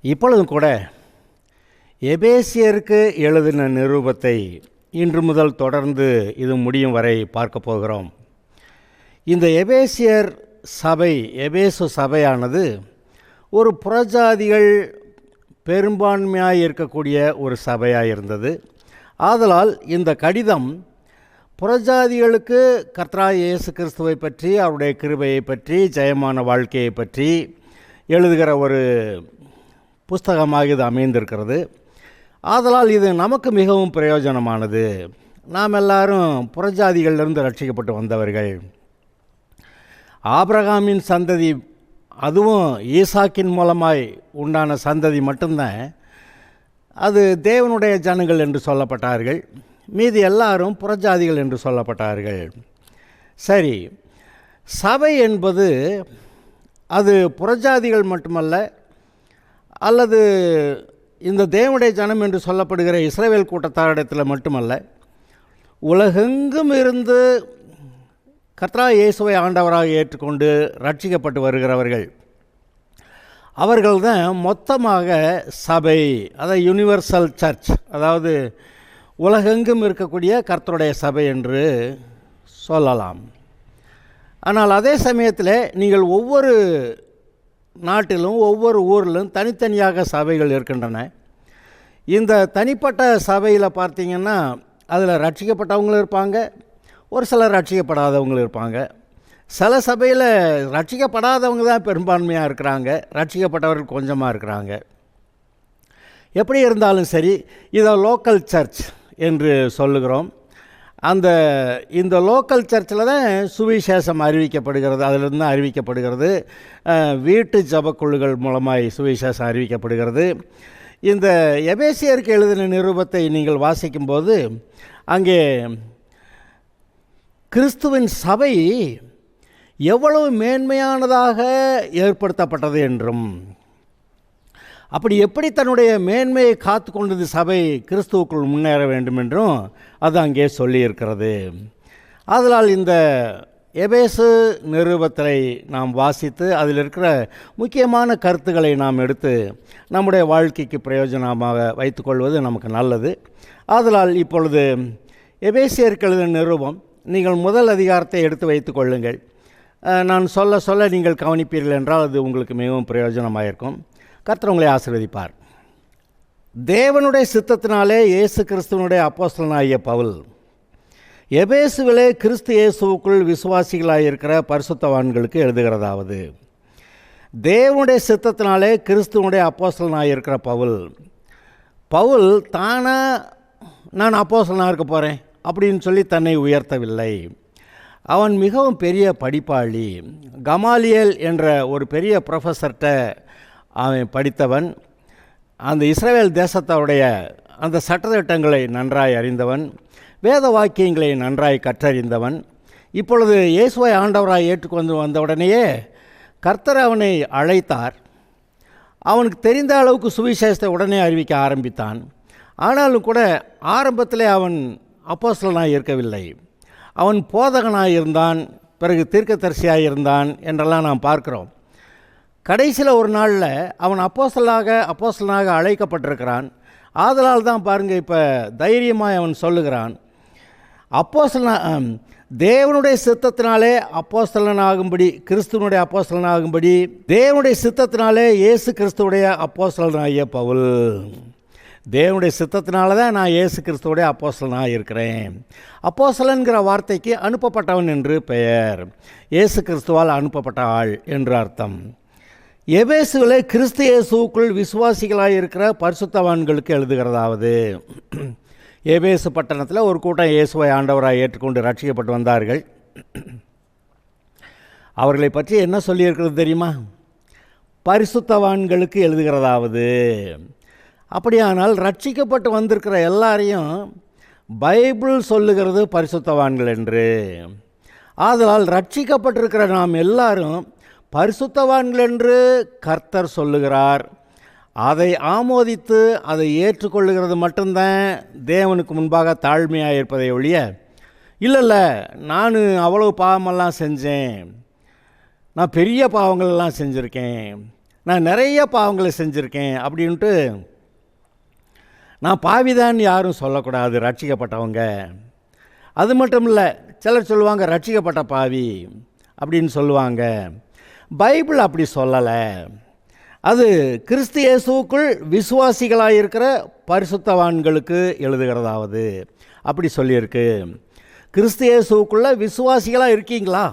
இப்பொழுதும் கூட எபேசியருக்கு எழுதின நிருபத்தை இன்று முதல் தொடர்ந்து இது முடியும் வரை பார்க்க போகிறோம். இந்த எபேசியர் சபை, எபேசு சபையானது ஒரு புறஜாதிகள் பெரும்பான்மையாக இருக்கக்கூடிய ஒரு சபையாக இருந்தது. ஆதலால் இந்த கடிதம் புறஜாதிகளுக்கு கர்த்தராகிய இயேசு கிறிஸ்துவை பற்றி, அவருடைய கிருபையை பற்றி, ஜெயமான வாழ்க்கையை பற்றி எழுதுகிற ஒரு புஸ்தகமாக இது அமைந்திருக்கிறது. ஆதலால் இது நமக்கு மிகவும் பிரயோஜனமானது. நாம் எல்லாரும் புறஜாதிகளிலிருந்து ரட்சிக்கப்பட்டு வந்தவர்கள். ஆபிரகாமின் சந்ததி, அதுவும் ஈசாக்கின் மூலமாய் உண்டான சந்ததி மட்டும்தான் அது தேவனுடைய ஜனங்கள் என்று சொல்லப்பட்டார்கள். மீதி எல்லாரும் புறஜாதிகள் என்று சொல்லப்பட்டார்கள். சரி, சபை என்பது அது புறஜாதிகள் மட்டுமல்ல, அல்லது இந்த தேவனுடைய ஜனம் என்று சொல்லப்படுகிற இஸ்ரவேல் கூட்டத்தாரிடத்தில் மட்டுமல்ல, உலகெங்கும் இருந்து கர்த்தராகிய இயேசுவை ஆண்டவராக ஏற்றுக்கொண்டு ரட்சிக்கப்பட்டு வருகிறவர்கள், அவர்கள்தான் மொத்தமாக சபை, அதாவது யூனிவர்சல் சர்ச், அதாவது உலகெங்கும் இருக்கக்கூடிய கர்த்தருடைய சபை என்று சொல்லலாம். ஆனால் அதே சமயத்தில் நீங்கள் ஒவ்வொரு நாட்டிலும் ஒவ்வொரு ஊரிலும் தனித்தனியாக சபைகள் இருக்கின்றன. இந்த தனிப்பட்ட சபையில் பார்த்திங்கன்னா அதில் ரட்சிக்கப்பட்டவங்களும் இருப்பாங்க, ஒரு சிலர் ரட்சிக்கப்படாதவங்களும் இருப்பாங்க. சில சபையில் ரட்சிக்கப்படாதவங்க தான் பெரும்பான்மையாக இருக்கிறாங்க, ரட்சிக்கப்பட்டவர்கள் கொஞ்சமாக இருக்கிறாங்க. எப்படி இருந்தாலும் சரி, இதை லோக்கல் சர்ச் என்று சொல்லுகிறோம். இந்த லோக்கல் சர்ச்சில் தான் சுவிசேஷம் அறிவிக்கப்படுகிறது, அதிலிருந்து அறிவிக்கப்படுகிறது. வீட்டு ஜபக்குழுக்கள் மூலமாய் சுவிசேஷம் அறிவிக்கப்படுகிறது. இந்த எபேசியருக்கு எழுதின நிருபத்தை நீங்கள் வாசிக்கும்போது அங்கே கிறிஸ்துவின் சபை எவ்வளவு மேன்மையானதாக ஏற்படுத்தப்பட்டது என்றும், அப்படி எப்படி தன்னுடைய மேன்மையை காத்து கொண்டது சபை கிறிஸ்துவுக்குள் முன்னேற வேண்டும் என்றும் அது அங்கே சொல்லியிருக்கிறது. ஆதலால் இந்த எபேசு நிருபத்தை நாம் வாசித்து அதில் இருக்கிற முக்கியமான கருத்துக்களை நாம் எடுத்து நம்முடைய வாழ்க்கைக்கு பிரயோஜனமாக வைத்துக்கொள்வது நமக்கு நல்லது. ஆதலால் இப்பொழுது எபேசியருக்கு எழுதின நிருபம் நீங்கள் முதல் அதிகாரத்தை எடுத்து வைத்து கொள்ளுங்கள். நான் சொல்ல நீங்கள் கவனிப்பீர்கள் என்றால் அது உங்களுக்கு மிகவும் பிரயோஜனமாக இருக்கும். கர்த்தர் உங்களை ஆசீர்வதிப்பார். தேவனுடைய சித்தத்தினாலே இயேசு கிறிஸ்துவனுடைய அப்போஸ்தலனாகிய பவுல், எபேசுவிலே கிறிஸ்து இயேசுவுக்குள் விசுவாசிகளாக இருக்கிற பரிசுத்தவான்களுக்கு எழுதுகிறதாவது, தேவனுடைய சித்தத்தினாலே கிறிஸ்துவனுடைய அப்போஸ்தலனாக இருக்கிற பவுல் தானா நான் அப்போஸ்தலனாக இருக்க போகிறேன் அப்படின்னு சொல்லி தன்னை உயர்த்தவில்லை. அவன் மிகவும் பெரிய படிப்பாளி. கமாலியேல் என்ற ஒரு பெரிய ப்ரொஃபஸர்கிட்ட அவன் படித்தவன். அந்த இஸ்ரவேல் தேசத்தோடைய அந்த சட்டத்திட்டங்களை நன்றாய் அறிந்தவன், வேத வாக்கியங்களை நன்றாய் கற்றறிந்தவன். இப்பொழுது இயேசுவை ஆண்டவராய் ஏற்றுக்கொண்டு வந்தவுடனேயே கர்த்தர் அவனை அழைத்தார். அவனுக்கு தெரிந்த அளவுக்கு சுவிசேஷத்தை உடனே அறிவிக்க ஆரம்பித்தான். ஆனாலும் கூட ஆரம்பத்திலே அவன் அப்போஸ்தலனாக இருக்கவில்லை. அவன் போதகனாக இருந்தான், பிறகு தீர்க்கதரிசியாக இருந்தான் என்றெல்லாம் நாம் பார்க்கிறோம். கடைசியில் ஒரு நாளில் அவன் அப்போஸ்தலனாக அழைக்கப்பட்டிருக்கிறான். ஆதலால் தான் பாருங்கள், இப்போ தைரியமாக அவன் சொல்லுகிறான், தேவனுடைய சித்தத்தினாலே அப்போஸ்தலனாகும்படி, கிறிஸ்துவனுடைய அப்போஸ்தலனாகும்படி தேவனுடைய சித்தத்தினாலே இயேசு கிறிஸ்துவுடைய அப்போஸ்தலனாகிய பவுல். தேவனுடைய சித்தத்தினால தான் நான் இயேசு கிறிஸ்துவுடைய அப்போஸ்தலனாக இருக்கிறேன். அப்போஸ்தலன்கிற வார்த்தைக்கு அனுப்பப்பட்டவன் என்று பெயர். இயேசு கிறிஸ்துவால் அனுப்பப்பட்ட ஆள் என்று அர்த்தம். எபேசுவிலே கிறிஸ்து இயேசுவுக்குள் விசுவாசிகளாக இருக்கிற பரிசுத்தவான்களுக்கு எழுதுகிறதாவது, எபேசு பட்டணத்தில் ஒரு கூட்டம் இயேசுவை ஆண்டவராக ஏற்றுக்கொண்டு ரட்சிக்கப்பட்டு வந்தார்கள். அவர்களை பற்றி என்ன சொல்லியிருக்கிறது தெரியுமா? பரிசுத்தவான்களுக்கு எழுதுகிறதாவது. அப்படியானால் ரட்சிக்கப்பட்டு வந்திருக்கிற எல்லாரையும் பைபிள் சொல்லுகிறது பரிசுத்தவான்கள் என்று. ஆதலால் ரட்சிக்கப்பட்டிருக்கிற நாம் எல்லாரும் பரிசுத்தவான்கள் என்று கர்த்தர் சொல்லுகிறார். அதை ஆமோதித்து அதை ஏற்றுக்கொள்ளுகிறது மட்டும்தான் தேவனுக்கு முன்பாக தாழ்மையாக இருப்பதை ஒழிய, இல்லை நான் அவ்வளோ பாவமெல்லாம் செஞ்சேன், நான் பெரிய பாவங்கள்லாம் செஞ்சுருக்கேன், நான் நிறைய பாவங்களை செஞ்சுருக்கேன் அப்படின்ட்டு நான் பாவிதான் யாரும் சொல்லக்கூடாது, ரட்சிக்கப்பட்டவங்க. அது மட்டும் இல்லை, சிலர் சொல்லுவாங்க ரட்சிக்கப்பட்ட பாவி அப்படின்னு சொல்லுவாங்க. பைபிள் அப்படி சொல்லலை. அது கிறிஸ்து இயேசுவுக்குள் விசுவாசிகளாக இருக்கிற பரிசுத்தவான்களுக்கு எழுதுகிறதாவது அப்படி சொல்லியிருக்கு. கிறிஸ்து இயேசுவுக்குள்ளே விசுவாசிகளாக இருக்கீங்களா?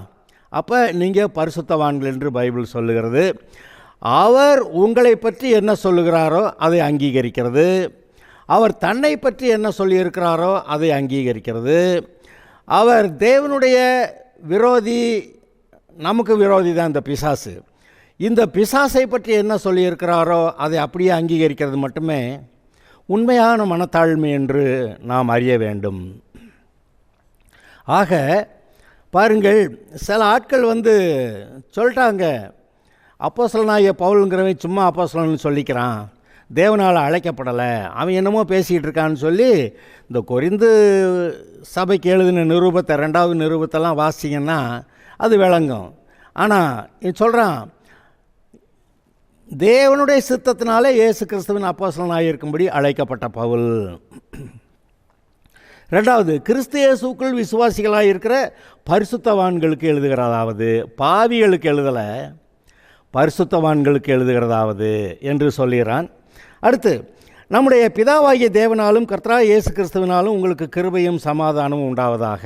அப்போ நீங்கள் பரிசுத்தவான்கள் என்று பைபிள் சொல்லுகிறது. அவர் உங்களை பற்றி என்ன சொல்லுகிறாரோ அதை அங்கீகரிக்கிறது. அவர் தன்னை பற்றி என்ன சொல்லியிருக்கிறாரோ அதை அங்கீகரிக்கிறது. அவர் தேவனுடைய விரோதி, நமக்கு விரோதி தான் இந்த பிசாசு. இந்த பிசாசை பற்றி என்ன சொல்லியிருக்கிறாரோ அதை அப்படியே அங்கீகரிக்கிறது மட்டுமே உண்மையான மனத்தாழ்மை என்று நாம் அறிய வேண்டும். ஆக பாருங்கள், சில ஆட்கள் சொல்லிட்டாங்க, அப்போஸ்தலனாகிய பவுலுங்கிறவன் சும்மா அப்போஸ்தலன்னு சொல்லிக்கிறான், தேவனால் அழைக்கப்படலை, அவன் என்னமோ பேசிகிட்டு இருக்கான்னு சொல்லி இந்த கொரிந்து சபைக்கு எழுதின நிருபத்தை, 2வது நிருபத்தெல்லாம் வாசிங்கன்னா அது விளங்கும். ஆனால் சொல்கிறான், தேவனுடைய சித்தத்தினாலே இயேசு கிறிஸ்துவின் அப்போஸ்தலனாக இருக்கும்படி அழைக்கப்பட்ட பவுல். 2வது, கிறிஸ்து இயேசுக்குள் விசுவாசிகளாக இருக்கிற பரிசுத்தவான்களுக்கு எழுதுகிறதாவது, பாவிகளுக்கு எழுதலை, பரிசுத்தவான்களுக்கு எழுதுகிறதாவது என்று சொல்கிறான். அடுத்து, நம்முடைய பிதாவாகிய தேவனாலும் கர்த்தராகிய இயேசு கிறிஸ்துவினாலும் உங்களுக்கு கிருபையும் சமாதானமும் உண்டாவதாக.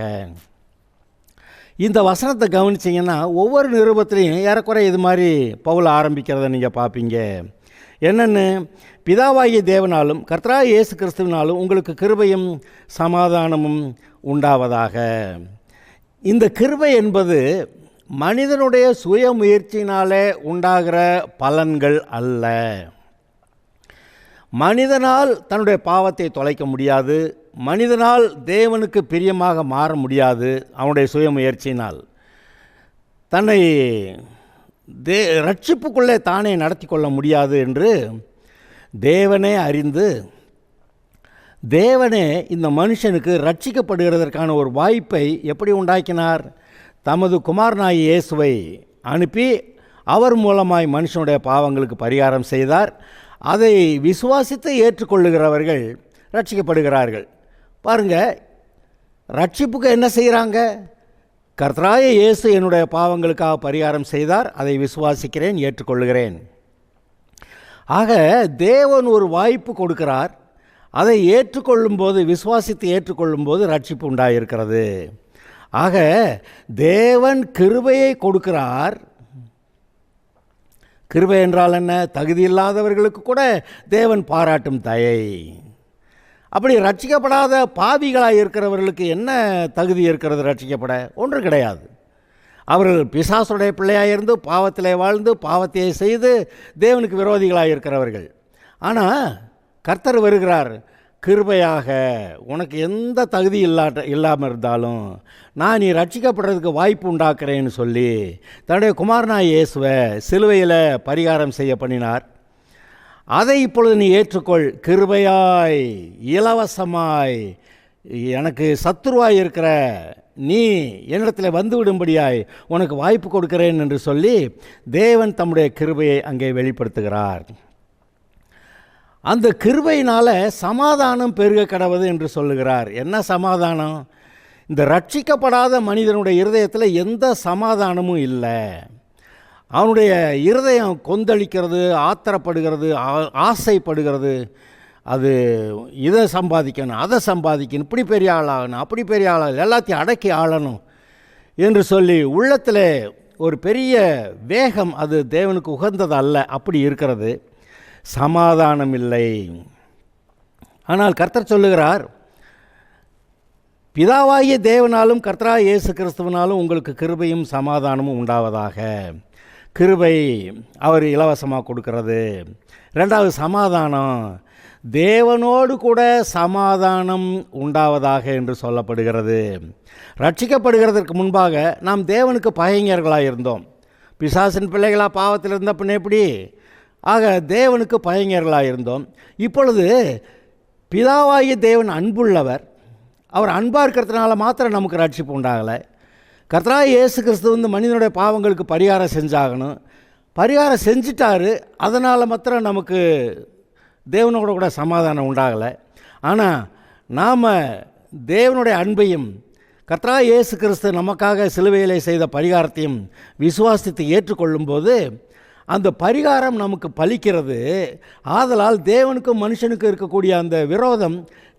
இந்த வசனத்தை கவனிச்சிங்கன்னா ஒவ்வொரு நிருபத்திலையும் ஏறக்குறைய இது மாதிரி பவுல் ஆரம்பிக்கிறத நீங்கள் பார்ப்பீங்க. என்னென்னு, பிதாவாகிய தேவனாலும் கர்த்தராகிய இயேசு கிறிஸ்துவினாலும் உங்களுக்கு கிருபையும் சமாதானமும் உண்டாவதாக. இந்த கிருபை என்பது மனிதனுடைய சுய முயற்சியினாலே உண்டாகிற பலன்கள் அல்ல. மனிதனால் தன்னுடைய பாவத்தை தொலைக்க முடியாது, மனிதனால் தேவனுக்கு பிரியமாக மாற முடியாது. அவனுடைய சுய முயற்சியினால் தன்னை ரட்சிப்புக்குள்ளே தானே நடத்தி கொள்ள முடியாது என்று தேவனே அறிந்து, தேவனே இந்த மனுஷனுக்கு ரட்சிக்கப்படுகிறதற்கான ஒரு வாய்ப்பை எப்படி உண்டாக்கினார்? தமது குமாரனாகிய இயேசுவை அனுப்பி அவர் மூலமாய் மனுஷனுடைய பாவங்களுக்கு பரிகாரம் செய்தார். அதை விசுவாசித்து ஏற்றுக்கொள்ளுகிறவர்கள் ரட்சிக்கப்படுகிறார்கள். பாருங்கள், ரட்சிப்புக்கு என்ன செய்கிறாங்க? கர்த்தராகிய இயேசு என்னுடைய பாவங்களுக்காக பரிகாரம் செய்தார், அதை விசுவாசிக்கிறேன், ஏற்றுக்கொள்ளுகிறேன். ஆக தேவன் ஒரு வாய்ப்பு கொடுக்கிறார். அதை ஏற்றுக்கொள்ளும்போது, விசுவாசித்து ஏற்றுக்கொள்ளும்போது ரட்சிப்பு உண்டாயிருக்கிறது. ஆக தேவன் கிருபையை கொடுக்கிறார். கிருபை என்றால் என்ன? தகுதி இல்லாதவர்களுக்கு கூட தேவன் பாராட்டும் தயை. அப்படி ரட்சிக்கப்படாத பாவிகளாக இருக்கிறவர்களுக்கு என்ன தகுதி இருக்கிறது? ரட்சிக்கப்பட ஒன்று கிடையாது. அவர்கள் பிசாசுடைய பிள்ளையாக இருந்து பாவத்திலே வாழ்ந்து பாவத்தையே செய்து தேவனுக்கு விரோதிகளாக இருக்கிறவர்கள். ஆனால் கர்த்தர் வருகிறார், கிருபையாக உனக்கு எந்த தகுதி இல்லாமல் இருந்தாலும் நான் நீ ரட்சிக்கப்படுறதுக்கு வாய்ப்பு உண்டாக்குறேன்னு சொல்லி தன்னுடைய குமாரனாகிய இயேசுவை சிலுவையில் பரிகாரம் செய்ய பண்ணினார். அதை இப்பொழுது நீ ஏற்றுக்கொள். கிருபையாய் இலவசமாய் எனக்கு சத்துருவாய் இருக்கிற நீ என்னிடத்தில் வந்துவிடும்படியாய் உனக்கு வாய்ப்பு கொடுக்கிறேன் என்று சொல்லி தேவன் தம்முடைய கிருபையை அங்கே வெளிப்படுத்துகிறார். அந்த கிருபையினால் சமாதானம் பெருக கடவது என்று சொல்லுகிறார். என்ன சமாதானம்? இந்த ரட்சிக்கப்படாத மனிதனுடைய இருதயத்தில் எந்த சமாதானமும் இல்லை. அவனுடைய இருதயம் கொந்தளிக்கிறது, ஆத்திரப்படுகிறது, ஆசைப்படுகிறது. அது இதை சம்பாதிக்கணும், அதை சம்பாதிக்கணும், இப்படி பெரிய ஆளாகணும், அப்படி பெரிய ஆளாகணும், எல்லாத்தையும் அடக்கி ஆளணும் என்று சொல்லி உள்ளத்தில் ஒரு பெரிய வேகம். அது தேவனுக்கு உகந்தது அல்ல. அப்படி இருக்கிறது. சமாதானம் இல்லை. ஆனால் கர்த்தர் சொல்லுகிறார், பிதாவாகிய தேவனாலும் கர்த்தராகிய இயேசு கிறிஸ்துவினாலும் உங்களுக்கு கிருபையும் சமாதானமும் உண்டாவதாக. கிருபை அவர் இலவசமாக கொடுக்கிறது. 2வது சமாதானம், தேவனோடு கூட சமாதானம் உண்டாவதாக என்று சொல்லப்படுகிறது. ரட்சிக்கப்படுகிறதற்கு முன்பாக நாம் தேவனுக்கு பகைஞர்களாக இருந்தோம். பிசாசின் பிள்ளைகளாக பாவத்தில் இருந்த பின்ன எப்படி? ஆக தேவனுக்கு பகைஞர்களாக இருந்தோம். இப்பொழுது பிதாவாகிய தேவன் அன்புள்ளவர். அவர் அன்பாக இருக்கிறதுனால மாத்திரம் நமக்கு ரட்சிப்பு உண்டாகலை. கர்த்தராகிய இயேசு கிறிஸ்து மனிதனுடைய பாவங்களுக்கு பரிகாரம் செஞ்சாகணும். பரிகாரம் செஞ்சிட்டாரு, அதனால் மாத்திரம் நமக்கு தேவனோட கூட சமாதானம் உண்டாகலை. ஆனால் நாம் தேவனுடைய அன்பையும் கர்த்தராகிய இயேசு கிறிஸ்து நமக்காக சிலுவையிலே செய்த பரிகாரத்தையும் விசுவாசித்து ஏற்றுக்கொள்ளும்போது அந்த பரிகாரம் நமக்கு பலிக்கிறது. ஆதலால் தேவனுக்கும் மனுஷனுக்கும் இருக்கக்கூடிய அந்த விரோதம்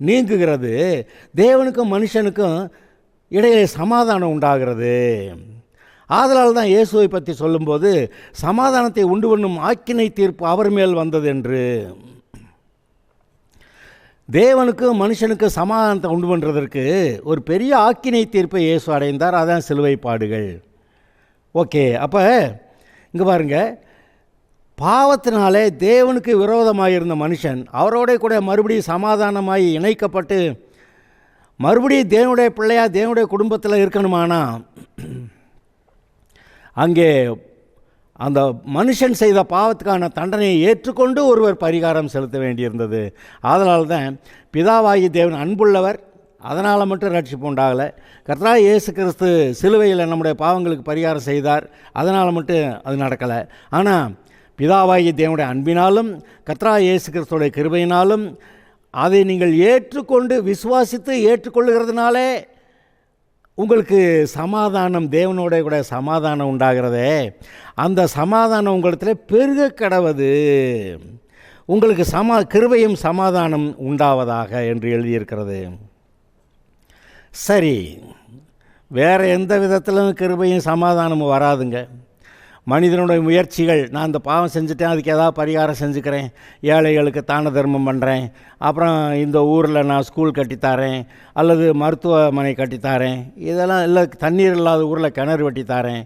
நீங்குகிறது. தேவனுக்கும் மனுஷனுக்கும் இடையே சமாதானம் உண்டாகிறது. ஆதலால் தான் இயேசுவை பற்றி சொல்லும்போது சமாதானத்தை உண்டு பண்ணும் ஆக்கினை தீர்ப்பு அவர் மேல் வந்தது என்று. தேவனுக்கும் மனுஷனுக்கும் சமாதானத்தை உண்டு பண்ணுறதற்கு ஒரு பெரிய ஆக்கினை தீர்ப்பை இயேசு அடைந்தார். அதான் சிலுவை பாடுகள். ஓகே, அப்போ இங்கே பாருங்கள், பாவத்தினாலே தேவனுக்கு விரோதமாக இருந்த மனுஷன் அவரோட கூட மறுபடியும் சமாதானமாகி இணைக்கப்பட்டு மறுபடியும் தேவனுடைய பிள்ளையாக தேவனுடைய குடும்பத்தில் இருக்கணுமானா அங்கே அந்த மனுஷன் செய்த பாவத்துக்கான தண்டனையை ஏற்றுக்கொண்டு ஒருவர் பரிகாரம் செலுத்த வேண்டியிருந்தது. அதனால தான் பிதாவாகி தேவன் அன்புள்ளவர், அதனால் மட்டும் ரட்சிப்பு உண்டாகலை. கர்த்தராகிய இயேசு கிறிஸ்து சிலுவையில் நம்முடைய பாவங்களுக்கு பரிகாரம் செய்தார், அதனால் மட்டும் அது நடக்கலை. ஆனால் பிதாவாகி தேவனுடைய அன்பினாலும் கர்த்தராகிய இயேசு கிறிஸ்துடைய கிருபையினாலும் அதை நீங்கள் ஏற்றுக்கொண்டு விசுவாசித்து ஏற்றுக்கொள்ளுகிறதுனாலே உங்களுக்கு சமாதானம், தேவனோட கூட சமாதானம் உண்டாகிறதே, அந்த சமாதானம் உங்களிடத்தில் பெருக கடவது. உங்களுக்கு கிருபையும் சமாதானம் உண்டாவதாக என்று எழுதியிருக்கிறது. சரி, வேறு எந்த விதத்திலும் கிருபையும் சமாதானமும் வராதுங்க. மனிதனுடைய முயற்சிகள், நான் இந்த பாவம் செஞ்சுட்டேன், அதுக்கு ஏதாவது பரிகாரம் செஞ்சுக்கிறேன், ஏழைகளுக்கு தான தர்மம் பண்ணுறேன், அப்புறம் இந்த ஊரில் நான் ஸ்கூல் கட்டித்தாரேன், அல்லது மருத்துவமனை கட்டித்தாரேன், இதெல்லாம் இல்லை, தண்ணீர் இல்லாத ஊரில் கிணறு வெட்டித்தாரேன்,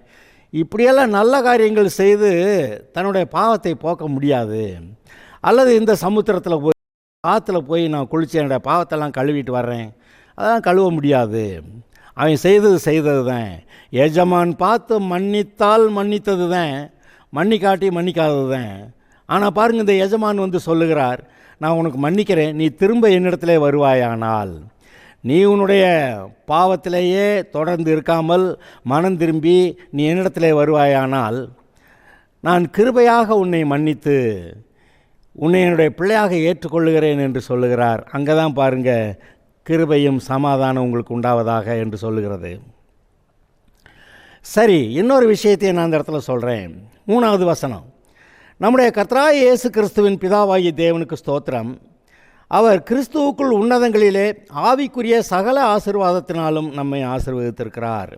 இப்படியெல்லாம் நல்ல காரியங்கள் செய்து தன்னுடைய பாவத்தை போக்க முடியாது. அல்லது இந்த சமுத்திரத்தில் போய் ஆற்றுல போய் நான் குளித்து என்னுடைய பாவத்தெல்லாம் கழுவிட்டு வர்றேன், அதெல்லாம் கழுவ முடியாது. அவன் செய்தது தான். எஜமான் பார்த்து மன்னித்தால் மன்னித்தது தான், மன்னிக்காட்டி மன்னிக்காதது தான். ஆனால் பாருங்கள், இந்த எஜமான் சொல்லுகிறார், நான் உனக்கு மன்னிக்கிறேன், நீ திரும்ப என்னிடத்திலே வருவாயானால், நீ உன்னுடைய பாவத்திலேயே தொடர்ந்து இருக்காமல் மனம் திரும்பி நீ என்னிடத்திலே வருவாயானால் நான் கிருபையாக உன்னை மன்னித்து உன்னை என்னுடைய பிள்ளையாக ஏற்றுக்கொள்ளுகிறேன் என்று சொல்லுகிறார். அங்கே தான் பாருங்கள், கிருபையும் சமாதானம் உங்களுக்கு உண்டாவதாக என்று சொல்லுகிறது. சரி, இன்னொரு விஷயத்தை நான் அந்த இடத்துல சொல்கிறேன். 3வது வசனம், நம்முடைய கர்த்தராகிய இயேசு கிறிஸ்துவின் பிதாவாகிய தேவனுக்கு ஸ்தோத்திரம், அவர் கிறிஸ்துவுக்குள் உன்னதங்களிலே ஆவிக்குரிய சகல ஆசீர்வாதத்தினாலும் நம்மை ஆசீர்வதித்திருக்கிறார்.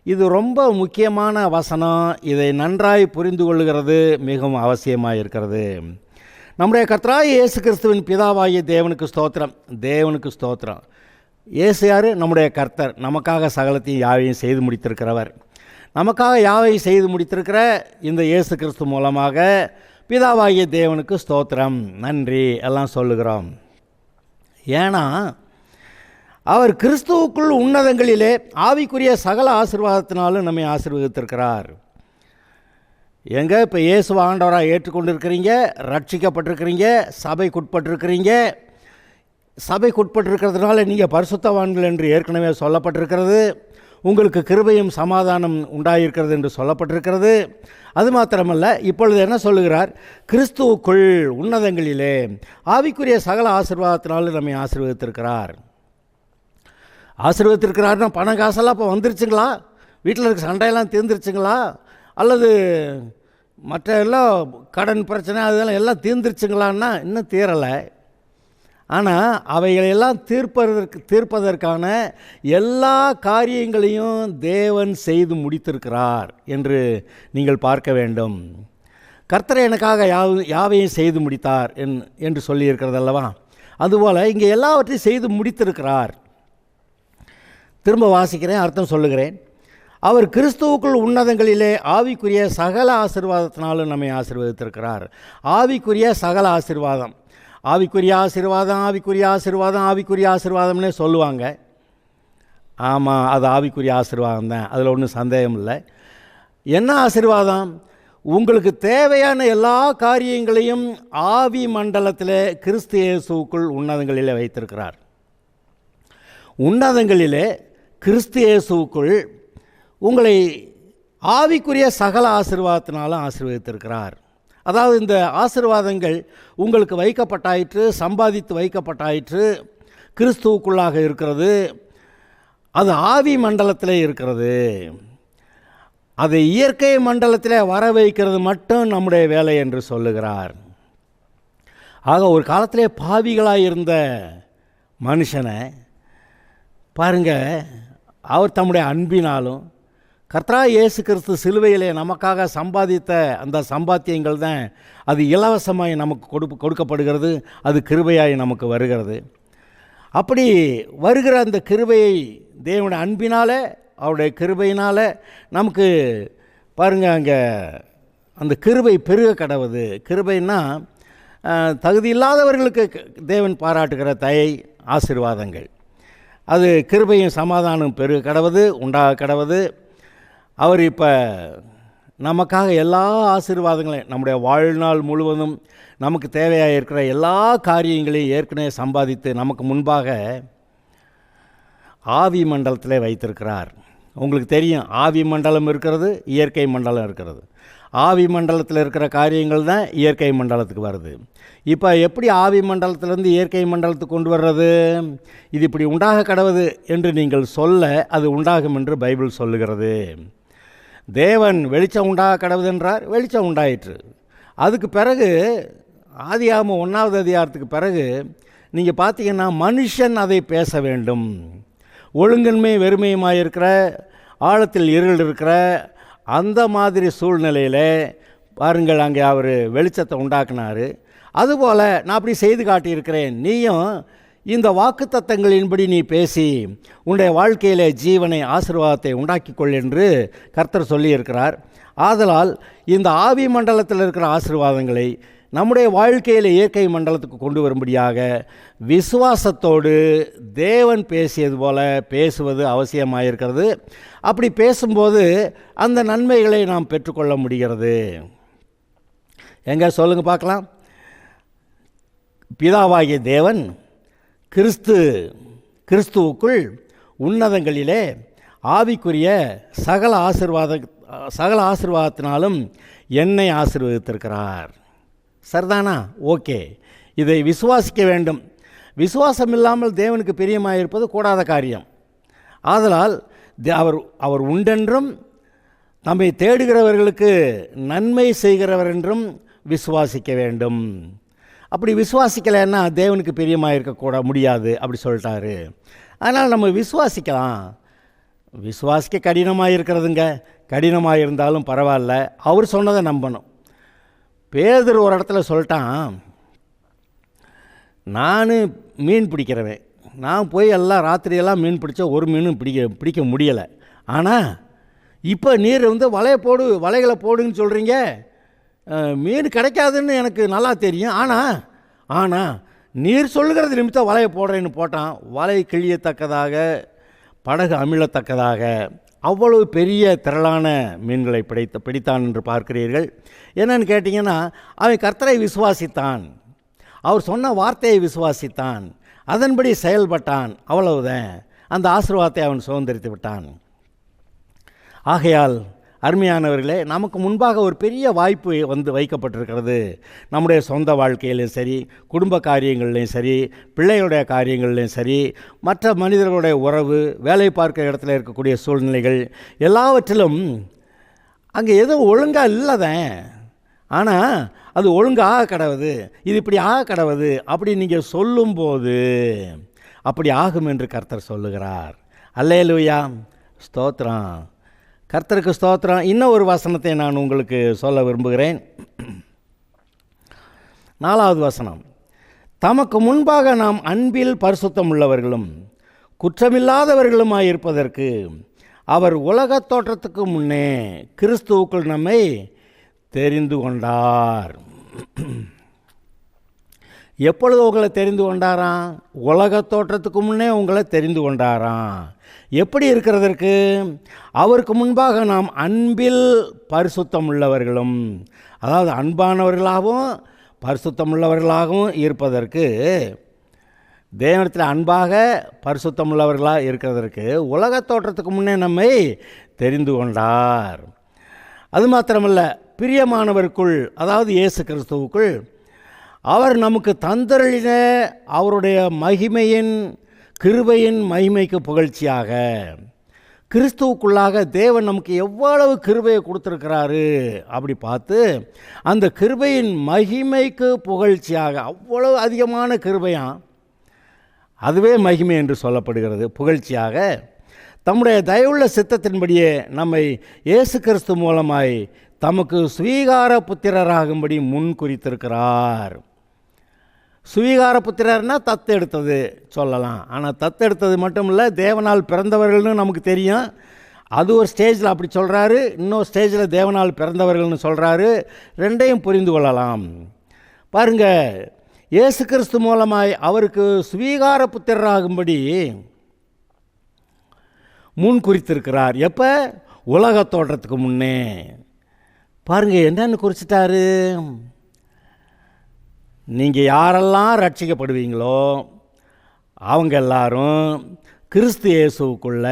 இது ரொம்ப முக்கியமான வசனம். இதை நன்றாய் புரிந்து கொள்ளுகிறது மிகவும் அவசியமாக இருக்கிறது. நம்முடைய கர்த்தராகிய இயேசு கிறிஸ்துவின் பிதாவாகிய தேவனுக்கு ஸ்தோத்திரம். தேவனுக்கு ஸ்தோத்திரம். இயேசு யார்? நம்முடைய கர்த்தர். நமக்காக சகலத்தையும் யாவையும் செய்து முடித்திருக்கிறவர். நமக்காக யாவையும் செய்து முடித்திருக்கிற இந்த இயேசு கிறிஸ்து மூலமாக பிதாவாகிய தேவனுக்கு ஸ்தோத்திரம், நன்றி எல்லாம் சொல்லுகிறோம். ஏன்னா அவர் கிறிஸ்துவுக்குள் உன்னதங்களிலே ஆவிக்குரிய சகல ஆசீர்வாதத்தினாலும் நம்மை ஆசீர்வதித்திருக்கிறார். எங்கே இப்போ இயேசு ஆண்டவராக ஏற்றுக்கொண்டிருக்கிறீங்க, ரட்சிக்கப்பட்டிருக்கிறீங்க, சபைக்குட்பட்டிருக்கிறீங்க. சபைக்குட்பட்டிருக்கிறதுனால நீங்கள் பரிசுத்தவான்கள் என்று ஏற்கனவே சொல்லப்பட்டிருக்கிறது. உங்களுக்கு கிருபையும் சமாதானம் உண்டாயிருக்கிறது என்று சொல்லப்பட்டிருக்கிறது. அது மாத்திரமல்ல, இப்பொழுது என்ன சொல்லுகிறார்? கிறிஸ்துவுக்குள் உன்னதங்களிலே ஆவிக்குரிய சகல ஆசீர்வாதத்தினாலும் நம்மை ஆசீர்வதித்திருக்கிறார். ஆசீர்வதித்திருக்கிறார்னா பணம் காசெல்லாம் இப்போ வந்துருச்சுங்களா? வீட்டில் இருக்க சண்டையெல்லாம் தீர்ந்துருச்சுங்களா? அல்லது மற்ற எல்லாம் கடன் பிரச்சனை அதெல்லாம் எல்லாம் தீர்ந்துருச்சுங்களான்னா இன்னும் தீரலை. ஆனால் அவைகளெல்லாம் தீர்ப்பதற்கான எல்லா காரியங்களையும் தேவன் செய்து முடித்திருக்கிறார் என்று நீங்கள் பார்க்க வேண்டும். கர்த்தர் எனக்காக யாவையும் செய்து முடித்தார் என்று சொல்லியிருக்கிறது அல்லவா? அதுபோல் இங்கே எல்லாவற்றையும் செய்து முடித்திருக்கிறார். திரும்ப வாசிக்கிறேன், அர்த்தம் சொல்லுகிறேன். அவர் கிறிஸ்துவுக்குள் உன்னதங்களிலே ஆவிக்குரிய சகல ஆசீர்வாதத்தினாலும் நம்மை ஆசீர்வதித்திருக்கிறார். ஆவிக்குரிய சகல ஆசீர்வாதம், ஆவிக்குரிய ஆசீர்வாதம், ஆவிக்குரிய ஆசீர்வாதம், ஆவிக்குரிய ஆசீர்வாதம்னே சொல்லுவாங்க. ஆமாம், அது ஆவிக்குரிய ஆசீர்வாதம் தான், அதில் ஒன்றும் சந்தேகம் இல்லை. என்ன ஆசீர்வாதம்? உங்களுக்கு தேவையான எல்லா காரியங்களையும் ஆவி மண்டலத்தில் கிறிஸ்து இயேசுவுக்குள் உன்னதங்களிலே வைத்திருக்கிறார். உன்னதங்களிலே கிறிஸ்து இயேசுவுக்குள் உங்களை ஆவிக்குரிய சகல ஆசீர்வாதத்தினாலும் ஆசீர்வதித்திருக்கிறார். அதாவது இந்த ஆசீர்வாதங்கள் உங்களுக்கு வைக்கப்பட்டாயிற்று, சம்பாதித்து வைக்கப்பட்டாயிற்று, கிறிஸ்துவுக்குள்ளாக இருக்கிறது. அது ஆவி மண்டலத்தில் இருக்கிறது. அதை இயற்கை மண்டலத்தில் வர வைக்கிறது மட்டும் நம்முடைய வேலை என்று சொல்லுகிறார். ஆக ஒரு காலத்திலே பாவிகளாக இருந்த மனுஷனை பாருங்கள், அவர் தம்முடைய அன்பினாலும் கர்த்தராகிய இயேசு கிறிஸ்து சிலுவையிலே நமக்காக சம்பாதித்த அந்த சம்பாத்தியங்கள் தான் அது இலவசமாய் நமக்கு கொடுக்கப்படுகிறது. அது கிருபையாய் நமக்கு வருகிறது. அப்படி வருகிற அந்த கிருபையை தேவனுடைய அன்பினால், அவருடைய கிருபையினால் நமக்கு பாருங்கள், அங்கே அந்த கிருபை பெருக கடவுது. கிருபைன்னா தகுதி இல்லாதவர்களுக்கு தேவன் பாராட்டுகிற தயை, ஆசீர்வாதங்கள். அது கிருபையும் சமாதானம் பெருக கடவுது, உண்டாக கடவுது. அவர் இப்போ நமக்காக எல்லா ஆசீர்வாதங்களையும் நம்முடைய வாழ்நாள் முழுவதும் நமக்கு தேவையாக இருக்கிற எல்லா காரியங்களையும் ஏற்கனவே சம்பாதித்து நமக்கு முன்பாக ஆவி மண்டலத்தில் வைத்திருக்கிறார். உங்களுக்கு தெரியும், ஆவி மண்டலம் இருக்கிறது, இயற்கை மண்டலம் இருக்கிறது. ஆவி மண்டலத்தில் இருக்கிற காரியங்கள் தான் இயற்கை மண்டலத்துக்கு வருது. இப்போ எப்படி ஆவி மண்டலத்திலேருந்து இயற்கை மண்டலத்துக்கு கொண்டு வர்றது? இது இப்படி உண்டாக கடவுது என்று நீங்கள் சொல்ல அது உண்டாகும் என்று பைபிள் சொல்லுகிறது. தேவன் வெளிச்சம் உண்டாக கடவுது என்றார், வெளிச்சம் உண்டாயிற்று. அதுக்கு பிறகு ஆதியாகமம் 1வது அதிகாரத்துக்கு பிறகு நீங்கள் பார்த்தீங்கன்னா மனுஷன் அதை பேச வேண்டும். ஒழுங்கன்மை வெறுமையுமாக இருக்கிற, ஆழத்தில் இருள் இருக்கிற அந்த மாதிரி சூழ்நிலையில் பாருங்கள், அங்கே அவர் வெளிச்சத்தை உண்டாக்குனார். அதுபோல் நான் அப்படி செய்து காட்டியிருக்கிறேன், நீயும் இந்த வாக்குத்தத்தங்களின்படி நீ பேசி உன்னுடைய வாழ்க்கையிலே ஜீவனை, ஆசீர்வாதத்தை உண்டாக்கிக்கொள் என்று கர்த்தர் சொல்லியிருக்கிறார். ஆதலால் இந்த ஆவி மண்டலத்தில் இருக்கிற ஆசீர்வாதங்களை நம்முடைய வாழ்க்கையில் இயற்கை மண்டலத்துக்கு கொண்டு வரும்படியாக விசுவாசத்தோடு தேவன் பேசியது போல பேசுவது அவசியமாயிருக்கிறது. அப்படி பேசும்போது அந்த நன்மைகளை நாம் பெற்றுக்கொள்ள முடிகிறது. எங்கே சொல்லுங்கள் பார்க்கலாம். பிதாவாகிய தேவன் கிறிஸ்துவுக்குள் உன்னதங்களிலே ஆவிக்குரிய சகல ஆசீர்வாதத்தினாலும் என்னை ஆசீர்வதித்திருக்கிறார். சரிதானா? ஓகே, இதை விசுவாசிக்க வேண்டும். விசுவாசம் இல்லாமல் தேவனுக்கு பிரியமாக இருப்பது கூடாத காரியம். ஆதலால் அவர் உண்டென்றும் நம்மை தேடுகிறவர்களுக்கு நன்மை செய்கிறவர் என்றும் விசுவாசிக்க வேண்டும். அப்படி விசுவாசிக்கலைன்னா தேவனுக்கு பிரியமாக இருக்கக்கூட முடியாது அப்படி சொல்லிட்டாரு. அதனால் நம்ம விசுவாசிக்கலாம். விசுவாசிக்க கடினமாக இருக்கிறதுங்க. கடினமாக இருந்தாலும் பரவாயில்ல, அவர் சொன்னதை நம்பணும். பேதுரு ஒரு இடத்துல சொல்லிட்டான், நான் மீன் பிடிக்கிறவன், நான் போய் எல்லாம் ராத்திரியெல்லாம் மீன் பிடிச்சா ஒரு மீனும் பிடிக்க முடியலை. ஆனால் இப்போ நீர் வலைகளை போடுன்னு சொல்கிறீங்க, மீன் கிடைக்காதுன்னு எனக்கு நல்லா தெரியும். ஆனால் நீர் சொல்லுகிறது நிமித்தம் வலையை போடுறேன்னு போட்டான். வலை கிழியத்தக்கதாக, படகு அமிழத்தக்கதாக அவ்வளவு பெரிய திரளான மீன்களை பிடித்தான் என்று பார்க்கிறீர்கள். என்னன்னு கேட்டிங்கன்னா, அவன் கர்த்தரை விசுவாசித்தான், அவர் சொன்ன வார்த்தையை விசுவாசித்தான், அதன்படி செயல்பட்டான். அவ்வளவுதான், அந்த ஆசீர்வாதத்தை அவன் சுதந்திரித்து விட்டான். ஆகையால் அருமையானவர்களே, நமக்கு முன்பாக ஒரு பெரிய வாய்ப்பு வைக்கப்பட்டிருக்கிறது. நம்முடைய சொந்த வாழ்க்கையிலையும் சரி, குடும்ப காரியங்கள்லையும் சரி, பிள்ளைகளுடைய காரியங்கள்லையும் சரி, மற்ற மனிதர்களுடைய உறவு, வேலை பார்க்கிற இடத்துல இருக்கக்கூடிய சூழ்நிலைகள் எல்லாவற்றிலும் அங்கே எதுவும் ஒழுங்காக இல்லைதான். ஆனால் அது ஒழுங்காக கடவுது, இது இப்படி ஆக கடவுது அப்படி நீங்கள் சொல்லும்போது அப்படி ஆகும் என்று கர்த்தர் சொல்லுகிறார். அல்லேலூயா, ஸ்தோத்திரம், கர்த்தருக்கு ஸ்தோத்திரம். இன்னும் ஒரு வசனத்தை நான் உங்களுக்கு சொல்ல விரும்புகிறேன். 4வது வசனம், தமக்கு முன்பாக நாம் அன்பில் பரிசுத்தம் உள்ளவர்களும் குற்றமில்லாதவர்களுமாய் இருப்பதற்கு அவர் உலகத் தோற்றத்துக்கு முன்னே கிறிஸ்துவுக்குள் நம்மை தெரிந்து கொண்டார். எப்பொழுது உங்களை தெரிந்து கொண்டாராம்? உலகத் தோற்றத்துக்கு முன்னே உங்களை தெரிந்து கொண்டாராம். எப்படி இருக்கிறதற்கு? அவருக்கு முன்பாக நாம் அன்பில் பரிசுத்தம் உள்ளவர்களும், அதாவது அன்பானவர்களாகவும் பரிசுத்தம் உள்ளவர்களாகவும் இருப்பதற்கு, தேவனிடத்தில் அன்பாக பரிசுத்தம் உள்ளவர்களாக இருக்கிறதற்கு உலகத் தோற்றத்துக்கு முன்னே நம்மை தெரிந்து கொண்டார். அது மாத்திரமல்ல, பிரியமானவருக்குள், அதாவது இயேசு கிறிஸ்துவுக்குள் அவர் நமக்கு தந்தருளின அவருடைய மகிமையின் கிருபையின் மகிமைக்கு புகழ்ச்சியாக, கிறிஸ்துவுக்குள்ளாக தேவன் நமக்கு எவ்வளவு கிருபையை கொடுத்துருக்கிறாரு அப்படி பார்த்து, அந்த கிருபையின் மகிமைக்கு புகழ்ச்சியாக, அவ்வளவு அதிகமான கிருபையாம், அதுவே மகிமை என்று சொல்லப்படுகிறது. புகழ்ச்சியாக தம்முடைய தயவுள்ள சித்தத்தின்படியே நம்மை இயேசு கிறிஸ்து மூலமாய் தமக்கு சுவீகார புத்திரராகும்படி முன் குறித்திருக்கிறார். சுவீகார புத்திரர்னா தத்தெடுத்தது சொல்லலாம். ஆனால் தத்தெடுத்தது மட்டும் இல்லை, தேவனால் பிறந்தவர்கள்னு நமக்கு தெரியும். அது ஒரு ஸ்டேஜில் அப்படி சொல்கிறாரு, இன்னொரு ஸ்டேஜில் தேவனால் பிறந்தவர்கள்னு சொல்கிறாரு. ரெண்டையும் புரிந்து கொள்ளலாம். பாருங்கள், இயேசு கிறிஸ்து மூலமாய் அவருக்கு சுவீகார புத்திரராகும்படி முன் குறித்திருக்கிறார். எப்போ? உலக தோற்றத்துக்கு முன்னே. பாருங்கள், என்னென்னு குறிச்சிட்டாரு. நீங்கள் யாரெல்லாம் ரட்சிக்கப்படுவீங்களோ அவங்க எல்லாரும் கிறிஸ்து இயேசுவுக்குள்ள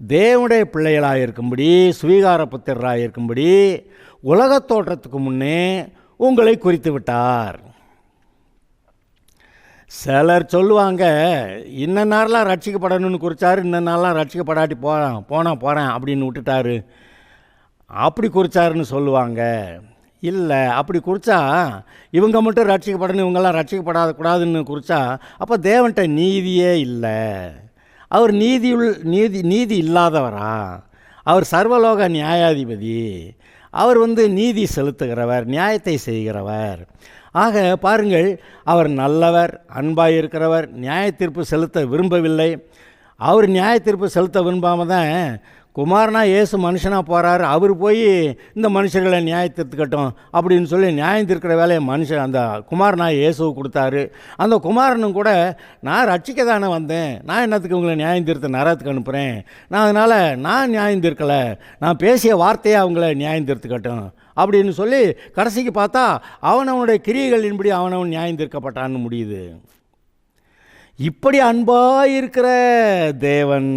தேவனுடைய பிள்ளைகளாக இருக்கும்படி, சுவீகார புத்திரராக இருக்கும்படி உலக தோற்றத்துக்கு முன்னே உங்களை குறித்து விட்டார். சிலர் சொல்லுவாங்க, இன்ன நேரம்லாம் ரட்சிக்கப்படணும்னு குறித்தாரு, இன்ன நாளெலாம் ரட்சிக்கப்படாட்டி போகிறேன் அப்படின்னு விட்டுட்டாரு, அப்படி குறித்தாருன்னு சொல்லுவாங்க. இல்லை, அப்படி குறித்தா இவங்க மட்டும் ரட்சிக்கப்படணும், இவங்கெல்லாம் ரட்சிக்கப்படாதக்கூடாதுன்னு குறித்தா அப்போ தேவன்கிட்ட நீதியே இல்லை. அவர் நீதி இல்லாதவரா? அவர் சர்வலோக நியாயாதிபதி. அவர் நீதி செலுத்துகிறவர், நியாயத்தை செய்கிறவர். ஆக பாருங்கள், அவர் நல்லவர், அன்பாக இருக்கிறவர், நியாய தீர்ப்பு செலுத்த விரும்பவில்லை. அவர் நியாய தீர்ப்பு செலுத்த விரும்பாமல் தான் குமாரனா இயேசு மனுஷனாக போகிறாரு. அவர் போய் இந்த மனுஷர்களை நியாயத்திற்கட்டும் அப்படின்னு சொல்லி நியாயம் தீர்க்கிற வேலையை அந்த குமாரனா இயேசுவை கொடுத்தாரு. அந்த குமாரனும் கூட, நான் ரட்சிக்க தானே வந்தேன், நான் என்னத்துக்கு உங்களை நியாயம் தீர்த்த நரகத்துக்கு அனுப்புகிறேன், அதனால் நான் நியாயம் தீர்க்கலை, நான் பேசிய வார்த்தையை அவங்கள நியாயம் தீர்த்துக்கட்டும் அப்படின்னு சொல்லி கடைசிக்கு பார்த்தா அவனவனுடைய கிரியைகளின்படி அவனவன் நியாயம் தீர்க்கப்பட்டான்னு முடியுது. இப்படி அன்பாக இருக்கிற தேவன்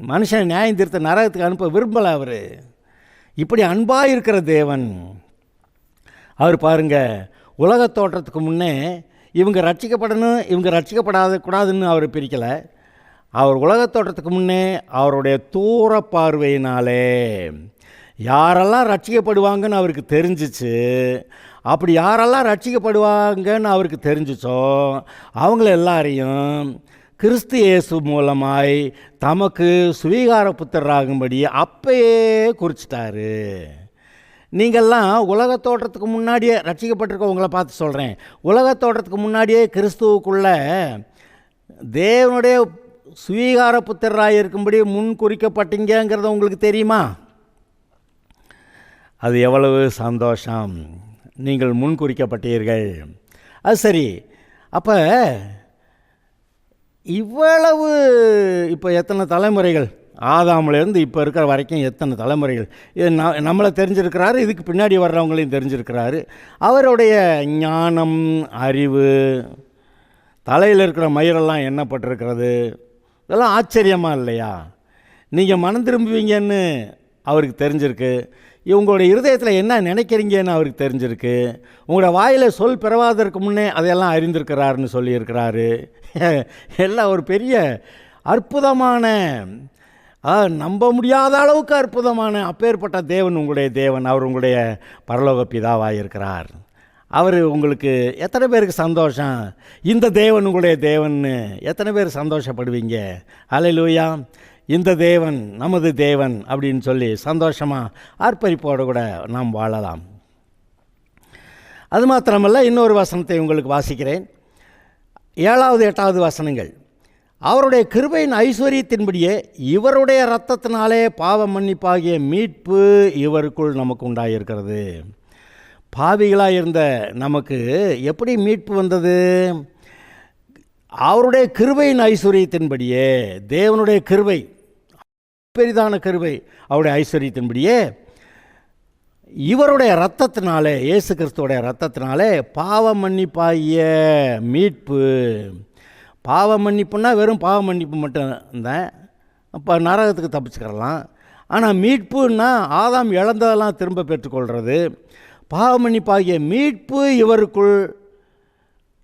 மனுஷன் நியாயம் தீர்த்த நரகத்துக்கு அனுப்ப விரும்பலை. அவர் இப்படி அன்பாக இருக்கிற தேவன், அவர் பாருங்கள், உலக தோற்றத்துக்கு முன்னே இவங்க ரட்சிக்கப்படணும், இவங்க ரட்சிக்கப்படாதக்கூடாதுன்னு அவர் பிரிக்கலை. அவர் உலக தோற்றத்துக்கு முன்னே அவருடைய தூர பார்வையினாலே யாரெல்லாம் ரட்சிக்கப்படுவாங்கன்னு அவருக்கு தெரிஞ்சிச்சு. அப்படி யாரெல்லாம் ரட்சிக்கப்படுவாங்கன்னு அவருக்கு தெரிஞ்சிச்சோ அவங்கள எல்லாரையும் கிறிஸ்து இயேசு மூலமாய் தமக்கு சுவீகார புத்திரராகும்படி அப்பயே குறிச்சிட்டாரு. நீங்கள்லாம் உலக தோற்றத்துக்கு முன்னாடியே ரட்சிக்கப்பட்டிருக்கவங்களை பார்த்து சொல்கிறேன், உலக தோற்றத்துக்கு முன்னாடியே கிறிஸ்துவுக்குள்ள தேவனுடைய சுவீகார புத்திரராக இருக்கும்படி முன் குறிக்கப்பட்டீங்கிறத உங்களுக்கு தெரியுமா? அது எவ்வளவு சந்தோஷம், நீங்கள் முன் குறிக்கப்பட்டீர்கள். அது சரி, அப்போ இவ்வளவு இப்போ எத்தனை தலைமுறைகள், ஆதாமிலேருந்து இப்போ இருக்கிற வரைக்கும் எத்தனை தலைமுறைகள், இது நம்மளை தெரிஞ்சிருக்கிறாரு, இதுக்கு பின்னாடி வர்றவங்களையும் தெரிஞ்சிருக்கிறாரு. அவருடைய ஞானம், அறிவு, தலையில் இருக்கிற மயிரெல்லாம் எண்ணப்பட்டிருக்கிறது, இதெல்லாம் ஆச்சரியமாக இல்லையா? நீங்கள் மனம் திரும்புவீங்கன்னு அவருக்கு தெரிஞ்சிருக்கு. உங்களுடைய இருதயத்தில் என்ன நினைக்கிறீங்கன்னு அவருக்கு தெரிஞ்சிருக்கு. உங்களோட வாயில் சொல் பிறவாதற்கு முன்னே அதையெல்லாம் அறிந்திருக்கிறாருன்னு சொல்லியிருக்கிறாரு. எல்லாம் ஒரு பெரிய அற்புதமான, நம்ப முடியாத அளவுக்கு அற்புதமான அப்பேற்பட்ட தேவன் உங்களுடைய தேவன். அவர் உங்களுடைய பரலோக பிதாவாக இருக்கிறார். அவர் உங்களுக்கு எத்தனை பேருக்கு சந்தோஷம், இந்த தேவன் உங்களுடைய தேவன்னு எத்தனை பேர் சந்தோஷப்படுவீங்க? அல்லேலூயா. இந்த தேவன் நமது தேவன் அப்படின்னு சொல்லி சந்தோஷமாக ஆர்ப்பரிப்போடு கூட நாம் வாழலாம். அது மாத்திரமல்ல, இன்னொரு வசனத்தை உங்களுக்கு வாசிக்கிறேன். 7வது 8வது வசனங்கள். அவருடைய கிருபையின் ஐஸ்வர்யத்தின்படியே இவருடைய இரத்தத்தினாலே பாவ மன்னிப்பாகிய மீட்பு இவருக்குள் நமக்கு உண்டாயிருக்கிறது. பாவிகளாக இருந்த நமக்கு எப்படி மீட்பு வந்தது? அவருடைய கிருபையின் ஐஸ்வர்யத்தின்படியே, தேவனுடைய கிருபை, பெரிதான கிருபை, அவருடைய ஐஸ்வர்யத்தின்படியே இவருடைய இரத்தத்தினாலே, இயேசு கிறிஸ்துவோடைய இரத்தத்தினாலே பாவ மன்னிப்பாகிய மீட்பு. பாவ மன்னிப்புன்னா வெறும் பாவ மன்னிப்பு மட்டும் தான், அப்போ நரகத்துக்கு தப்பிச்சுக்கிறலாம். ஆனால் மீட்புன்னா ஆதாம் இழந்ததெல்லாம் திரும்ப பெற்றுக்கொள்கிறது. பாவமன்னிப்பாகிய மீட்பு இவருக்குள்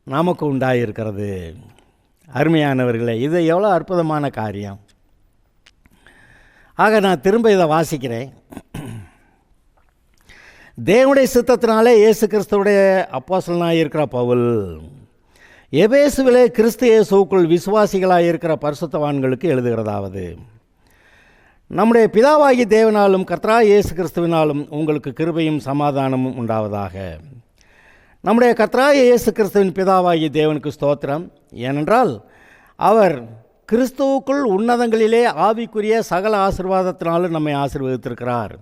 நமக்கு உண்டாயிருக்கிறது. அருமையானவர்களே, இது எவ்வளோ அற்புதமான காரியம். ஆக நான் திரும்ப இதை வாசிக்கிறேன். தேவனுடைய சித்தத்தினாலே இயேசு கிறிஸ்துவுடைய அப்போஸ்தலனாக இருக்கிற பவுல் எபேசுவிலே கிறிஸ்து இயேசுவுக்குள் விசுவாசிகளாக இருக்கிற பரிசுத்தவான்களுக்கு எழுதுகிறதாவது: நம்முடைய பிதாவாகி தேவனாலும் கர்த்தராகிய இயேசு கிறிஸ்துவினாலும் உங்களுக்கு கிருபையும் சமாதானமும் உண்டாவதாக. நம்முடைய கர்த்தராகிய இயேசு கிறிஸ்துவின் பிதாவாகிய தேவனுக்கு ஸ்தோத்திரம். ஏனென்றால் அவர் கிறிஸ்துவுக்குள் உன்னதங்களிலே ஆவிக்குரிய சகல ஆசீர்வாதத்தினாலும் நம்மை ஆசீர்வதித்திருக்கிறார்.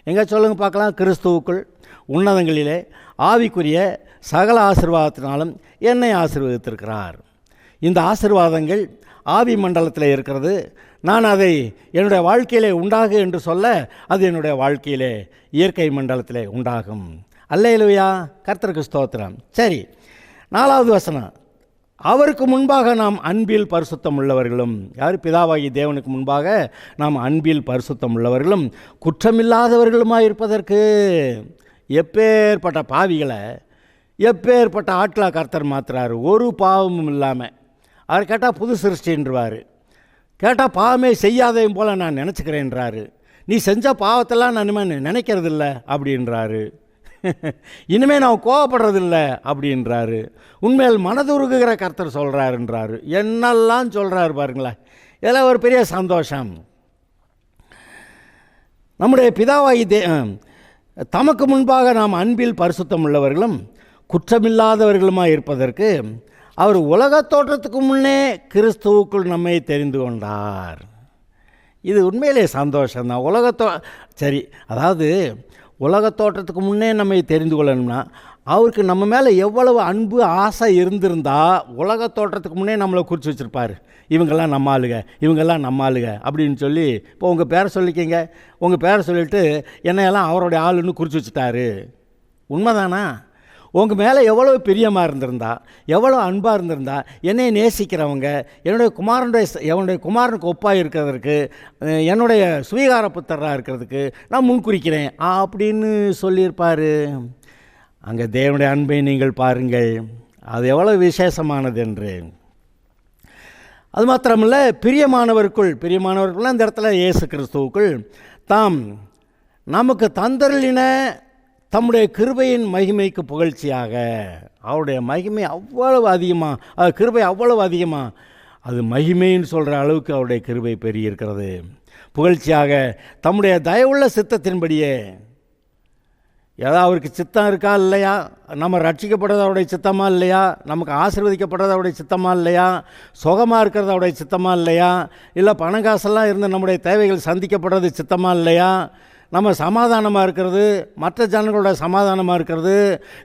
எங்கே சொல்லுங்க பார்க்கலாம்? கிறிஸ்துவுக்குள் உன்னதங்களிலே ஆவிக்குரிய சகல ஆசீர்வாதத்தினாலும் என்னை ஆசீர்வதித்திருக்கிறார். இந்த ஆசீர்வாதங்கள் ஆவி மண்டலத்தில் இருக்கிறது. நான் அதை என்னுடைய வாழ்க்கையிலே உண்டாகு என்று சொல்ல அது என்னுடைய வாழ்க்கையிலே இயற்கை மண்டலத்திலே உண்டாகும். அல்லேலூயா, கர்த்தருக்கு ஸ்தோத்திரம். சரி, 4வது வசனம். அவருக்கு முன்பாக நாம் அன்பில் பரிசுத்தம் உள்ளவர்களும், யார்? பிதாவாகி தேவனுக்கு முன்பாக நாம் அன்பில் பரிசுத்தம் உள்ளவர்களும் குற்றமில்லாதவர்களுமாக இருப்பதற்கு. எப்பேற்பட்ட பாவிகளை, எப்பேற்பட்ட ஆட்களா கர்த்தர் மாத்துறாரு, ஒரு பாவமும் இல்லாமல். அவர் கேட்டால் புது சிருஷ்டின்றாரு, கேட்டால் பாவமே செய்யாதையும் போல் நான் நினச்சிக்கிறேன்றாரு. நீ செஞ்ச பாவத்தெல்லாம் நான் இனிமேல் நினைக்கிறதில்ல அப்படின்றாரு. இனிமேல் நான் கோவப்படுறதில்லை அப்படின்றாரு. உண்மையில் மனதுருகுகிற கர்த்தர் சொல்கிறாருன்றாரு. என்னெல்லாம் சொல்கிறாரு பாருங்களேன். இதெல்லாம் ஒரு பெரிய சந்தோஷம். நம்முடைய பிதாவாகி தமக்கு முன்பாக நாம் அன்பில் பரிசுத்தம் உள்ளவர்களும் குற்றமில்லாதவர்களுமாக இருப்பதற்கு அவர் உலகத் தோற்றத்துக்கு முன்னே கிறிஸ்துவுக்குள் நம்மை தெரிந்து கொண்டார். இது உண்மையிலே சந்தோஷம்தான். சரி, அதாவது உலகத் தோற்றத்துக்கு முன்னே நம்மை தெரிந்து கொள்ளணும்னா அவருக்கு நம்ம மேலே எவ்வளவு அன்பு ஆசை இருந்திருந்தால் உலகத் தோற்றத்துக்கு முன்னே நம்மளை குறித்து வச்சுருப்பார். இவங்கெல்லாம் நம்ம ஆளுங்க, இவங்கெல்லாம் நம்ம ஆளுங்க அப்படின்னு சொல்லி. இப்போ உங்கள் பேரை சொல்லிக்கிங்க, உங்கள் பேரை சொல்லிவிட்டு என்னையெல்லாம் அவருடைய ஆளுன்னு குறித்து வச்சுட்டாரு. உண்மைதானா? உங்கள் மேலே எவ்வளோ பிரியமாக இருந்திருந்தா, எவ்வளோ அன்பாக இருந்திருந்தா, என்னை நேசிக்கிறவங்க, என்னுடைய குமாரனுக்கு ஒப்பாக இருக்கிறதுக்கு, என்னுடைய சுவீகார புத்தராக இருக்கிறதுக்கு நான் முன்குறிக்கிறேன் அப்படின்னு சொல்லியிருப்பார். அங்கே தேவனுடைய அன்பை நீங்கள் பாருங்கள், அது எவ்வளோ விசேஷமானது என்று. அது மாத்திரமில்லை, பிரியமானவருக்குள் அந்த இடத்துல இயேசு கிறிஸ்துவுக்குள் தாம் நமக்கு தந்தருளின தம்முடைய கிருபையின் மகிமைக்கு புகழ்ச்சியாக. அவருடைய மகிமை அவ்வளவு அதிகமாக, அது கிருபை அவ்வளவு அதிகமாக, அது மகிமைன்னு சொல்கிற அளவுக்கு அவருடைய கிருபை பெருகியிருக்கிறது. புகழ்ச்சியாக தம்முடைய தயவுள்ள சித்தத்தின்படியே. ஏதாவது அவருக்கு சித்தம் இருக்கா இல்லையா? நம்ம ரட்சிக்கப்படுறது அவருடைய சித்தமா இல்லையா? நமக்கு ஆசீர்வதிக்கப்படுறது அவருடைய சித்தமா இல்லையா? சுகமாக இருக்கிறது அவருடைய சித்தமா இல்லையா? இல்லை பணம் காசெல்லாம் இருந்து நம்முடைய தேவைகள் சந்திக்கப்படுறது சித்தமா இல்லையா? நம்ம சமாதானமாக இருக்கிறது, மற்ற ஜனங்களோட சமாதானமாக இருக்கிறது,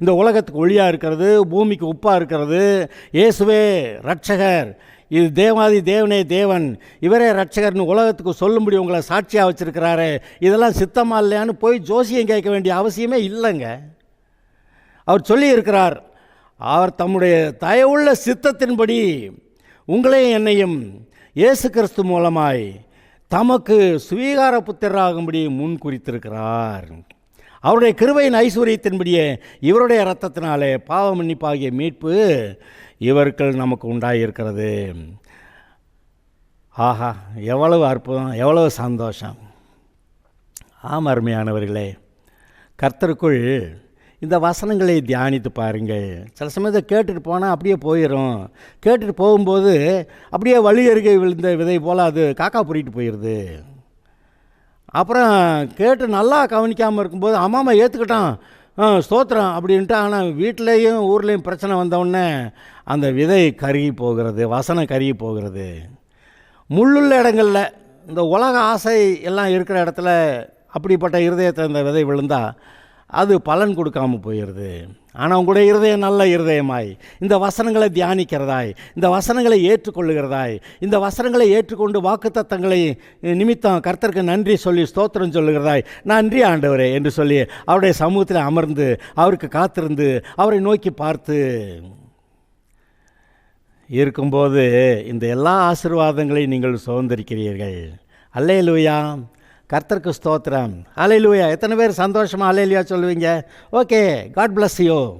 இந்த உலகத்துக்கு ஒளியாக இருக்கிறது, பூமிக்கு உப்பாக இருக்கிறது, இயேசுவே ரட்சகர், இது தேவாதி தேவனே தேவன், இவரே ரட்சகர்னு உலகத்துக்கு சொல்லும்படி உங்களை சாட்சியாக வச்சுருக்கிறாரு, இதெல்லாம் சித்தமாக இல்லையான்னு போய் ஜோசியம் கேட்க வேண்டிய அவசியமே இல்லைங்க. அவர் சொல்லியிருக்கிறார், அவர் தம்முடைய தயவுள்ள சித்தத்தின்படி உங்களையும் என்னையும் இயேசு கிறிஸ்து மூலமாய் தமக்கு சுவீகார புத்திரராகும்படி முன் குறித்திருக்கிறார். அவருடைய கிருபையின் ஐஸ்வர்யத்தின்படியே இவருடைய இரத்தத்தினாலே பாவ மன்னிப்பாகிய மீட்பு இவர்கள் நமக்கு உண்டாயிருக்கிறது. ஆஹா, எவ்வளவு அற்புதம், எவ்வளவு சந்தோஷம். ஆம் அருமையானவர்களே, கர்த்தருக்குள் இந்த வசனங்களை தியானித்து பாருங்கள். சில சமயத்தை கேட்டுட்டு போனால் அப்படியே போயிடும். கேட்டுட்டு போகும்போது அப்படியே வழி அருகே விழுந்த விதை போல் அது காக்கா புரிட்டு போயிடுது. அப்புறம் கேட்டு நல்லா கவனிக்காமல் இருக்கும்போது அம்மாமா ஏற்றுக்கிட்டான், ஸ்தோத்திரம் அப்படின்ட்டு. ஆனால் வீட்டிலையும் ஊர்லேயும் பிரச்சனை வந்தவுடனே அந்த விதை கருகி போகிறது, வசனம் கருகி போகிறது. முள்ளுள்ள இடங்களில், இந்த உலக ஆசை எல்லாம் இருக்கிற இடத்துல அப்படிப்பட்ட இருதயத்தை இந்த விதை விழுந்தால் அது பலன் கொடுக்காமல் போயிடுது. ஆனால் உங்களுடைய இருதயம் நல்ல இருதயமாய் இந்த வசனங்களை தியானிக்கிறதாய், இந்த வசனங்களை ஏற்றுக்கொள்ளுகிறதாய், இந்த வசனங்களை ஏற்றுக்கொண்டு வாக்குத்தத்தங்களை நிமித்தம் கர்த்தருக்கு நன்றி சொல்லி ஸ்தோத்திரம் சொல்லுகிறதாய், நன்றி ஆண்டவரே என்று சொல்லி அவருடைய சமூகத்தில் அமர்ந்து அவருக்கு காத்திருந்து அவரை நோக்கி பார்த்து இருக்கும்போது இந்த எல்லா ஆசீர்வாதங்களையும் நீங்கள் சுதந்திரிக்கிறீர்கள். அல்லேலூயா, கர்த்தருக்கு ஸ்தோத்திரம். ஹல்லேலூயா. எத்தனை பேர் சந்தோஷமாக ஹல்லேலூயா சொல்லுவீங்க? Okay, God bless you.